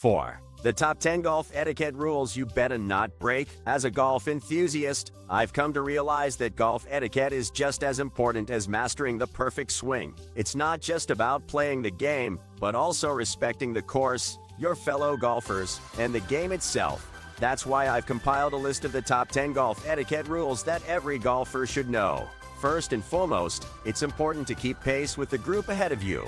4. The top 10 golf etiquette rules you better not break. As a golf enthusiast, I've come to realize that golf etiquette is just as important as mastering the perfect swing. It's not just about playing the game, but also respecting the course, your fellow golfers, and the game itself. That's why I've compiled a list of the top 10 golf etiquette rules that every golfer should know. First and foremost, it's important to keep pace with the group ahead of you.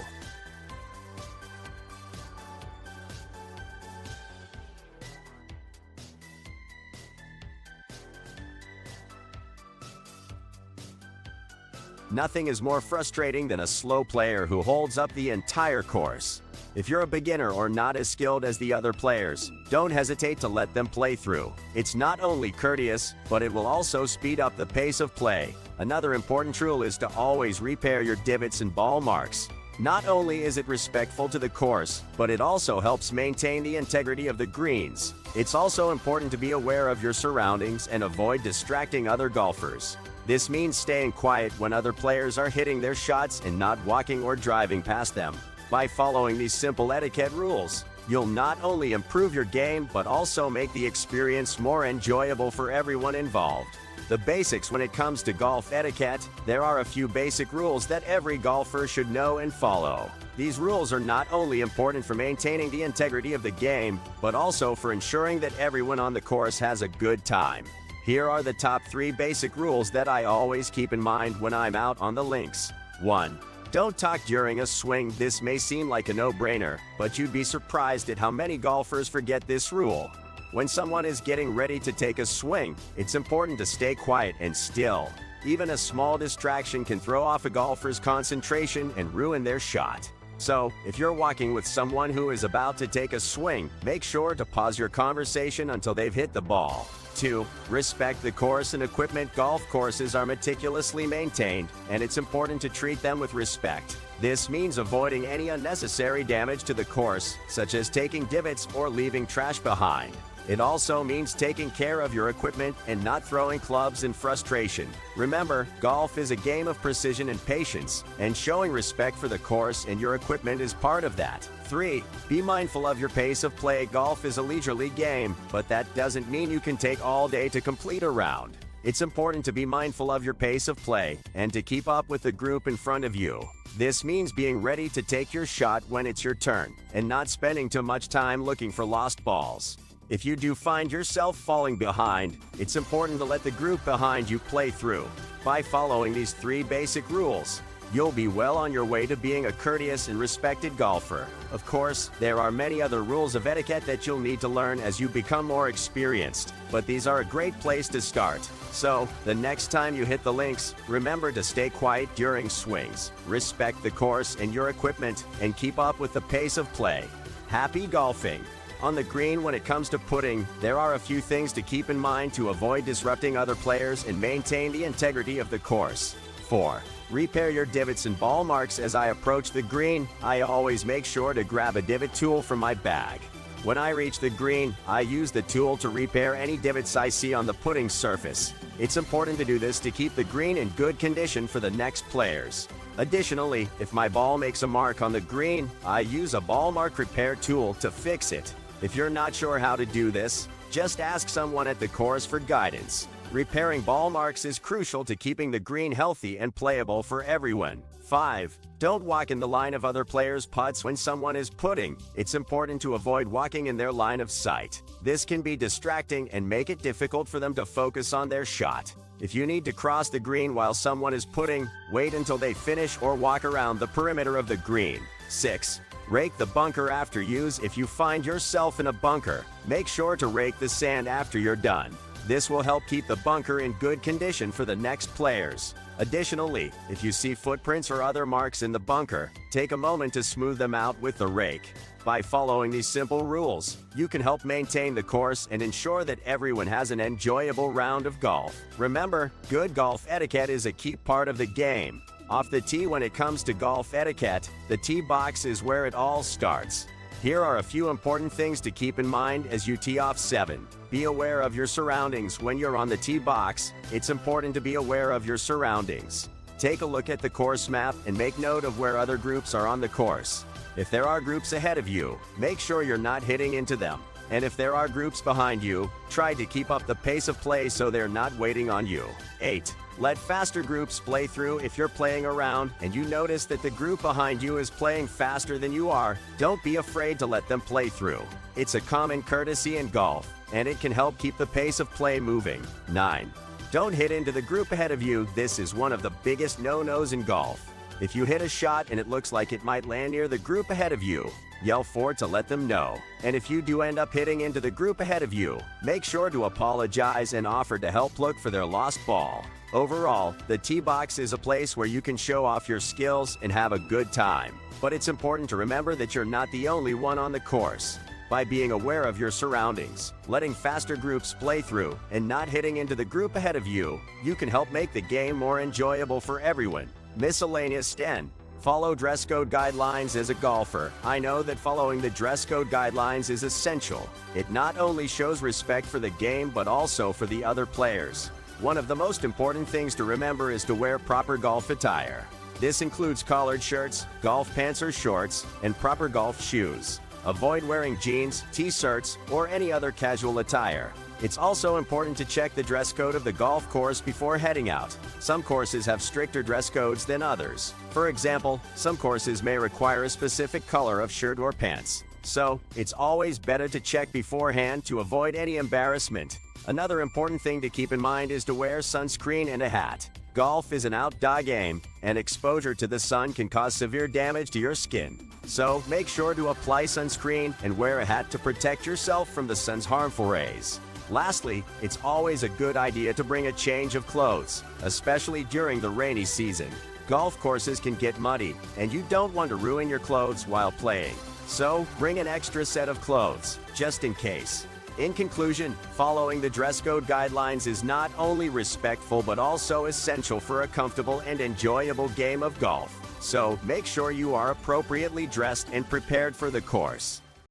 Nothing is more frustrating than a slow player who holds up the entire course. If you're a beginner or not as skilled as the other players, don't hesitate to let them play through. It's not only courteous, but it will also speed up the pace of play. Another important rule is to always repair your divots and ball marks. Not only is it respectful to the course, but it also helps maintain the integrity of the greens. It's also important to be aware of your surroundings and avoid distracting other golfers. This means staying quiet when other players are hitting their shots and not walking or driving past them. By following these simple etiquette rules, you'll not only improve your game but also make the experience more enjoyable for everyone involved. The basics when it comes to golf etiquette: there are a few basic rules that every golfer should know and follow. These rules are not only important for maintaining the integrity of the game, but also for ensuring that everyone on the course has a good time. Here are the top 3 basic rules that I always keep in mind when I'm out on the links. 1. Don't talk during a swing. This may seem like a no-brainer, but you'd be surprised at how many golfers forget this rule. When someone is getting ready to take a swing, it's important to stay quiet and still. Even a small distraction can throw off a golfer's concentration and ruin their shot. So, if you're walking with someone who is about to take a swing, make sure to pause your conversation until they've hit the ball. 2. Respect the course and equipment. Golf courses are meticulously maintained, and it's important to treat them with respect. This means avoiding any unnecessary damage to the course, such as taking divots or leaving trash behind. It also means taking care of your equipment and not throwing clubs in frustration. Remember, golf is a game of precision and patience, and showing respect for the course and your equipment is part of that. 3. Be mindful of your pace of play. Golf is a leisurely game, but that doesn't mean you can take all day to complete a round. It's important to be mindful of your pace of play and to keep up with the group in front of you. This means being ready to take your shot when it's your turn, and not spending too much time looking for lost balls. If you do find yourself falling behind, it's important to let the group behind you play through. By following these 3 basic rules, you'll be well on your way to being a courteous and respected golfer. Of course, there are many other rules of etiquette that you'll need to learn as you become more experienced, but these are a great place to start. So, the next time you hit the links, remember to stay quiet during swings, respect the course and your equipment, and keep up with the pace of play. Happy golfing! On the green, when it comes to putting, there are a few things to keep in mind to avoid disrupting other players and maintain the integrity of the course. 4. Repair your divots and ball marks. As I approach the green, I always make sure to grab a divot tool from my bag. When I reach the green, I use the tool to repair any divots I see on the putting surface. It's important to do this to keep the green in good condition for the next players. Additionally, if my ball makes a mark on the green, I use a ball mark repair tool to fix it. If you're not sure how to do this, just ask someone at the course for guidance. Repairing ball marks is crucial to keeping the green healthy and playable for everyone. 5. Don't walk in the line of other players' putts when someone is putting. It's important to avoid walking in their line of sight. This can be distracting and make it difficult for them to focus on their shot. If you need to cross the green while someone is putting, wait until they finish or walk around the perimeter of the green. 6. Rake the bunker after use. If you find yourself in a bunker, make sure to rake the sand after you're done. This will help keep the bunker in good condition for the next players. Additionally, if you see footprints or other marks in the bunker, take a moment to smooth them out with the rake. By following these simple rules, you can help maintain the course and ensure that everyone has an enjoyable round of golf. Remember, good golf etiquette is a key part of the game. Off the tee, when it comes to golf etiquette, the tee box is where it all starts. Here are a few important things to keep in mind as you tee off. 7. Be aware of your surroundings. When you're on the tee box, it's important to be aware of your surroundings. Take a look at the course map and make note of where other groups are on the course. If there are groups ahead of you, make sure you're not hitting into them. And if there are groups behind you, try to keep up the pace of play so they're not waiting on you. 8. Let faster groups play through. If you're playing around and you notice that the group behind you is playing faster than you are, don't be afraid to let them play through. It's a common courtesy in golf, and it can help keep the pace of play moving. 9. Don't hit into the group ahead of you. This is one of the biggest no-nos in golf. If you hit a shot and it looks like it might land near the group ahead of you, yell for it to let them know. And if you do end up hitting into the group ahead of you, make sure to apologize and offer to help look for their lost ball. Overall, the tee box is a place where you can show off your skills and have a good time. But it's important to remember that you're not the only one on the course. By being aware of your surroundings, letting faster groups play through, and not hitting into the group ahead of you, you can help make the game more enjoyable for everyone. Miscellaneous 10. Follow dress code guidelines. As a golfer, I know that following the dress code guidelines is essential. It not only shows respect for the game but also for the other players. One of the most important things to remember is to wear proper golf attire. This includes collared shirts, golf pants or shorts, and proper golf shoes. Avoid wearing jeans, t-shirts, or any other casual attire. It's also important to check the dress code of the golf course before heading out. Some courses have stricter dress codes than others. For example, some courses may require a specific color of shirt or pants. So, it's always better to check beforehand to avoid any embarrassment. Another important thing to keep in mind is to wear sunscreen and a hat. Golf is an outdoor game, and exposure to the sun can cause severe damage to your skin. So, make sure to apply sunscreen and wear a hat to protect yourself from the sun's harmful rays. Lastly, it's always a good idea to bring a change of clothes, especially during the rainy season. Golf courses can get muddy, and you don't want to ruin your clothes while playing. So, bring an extra set of clothes, just in case. In conclusion, following the dress code guidelines is not only respectful but also essential for a comfortable and enjoyable game of golf. So, make sure you are appropriately dressed and prepared for the course.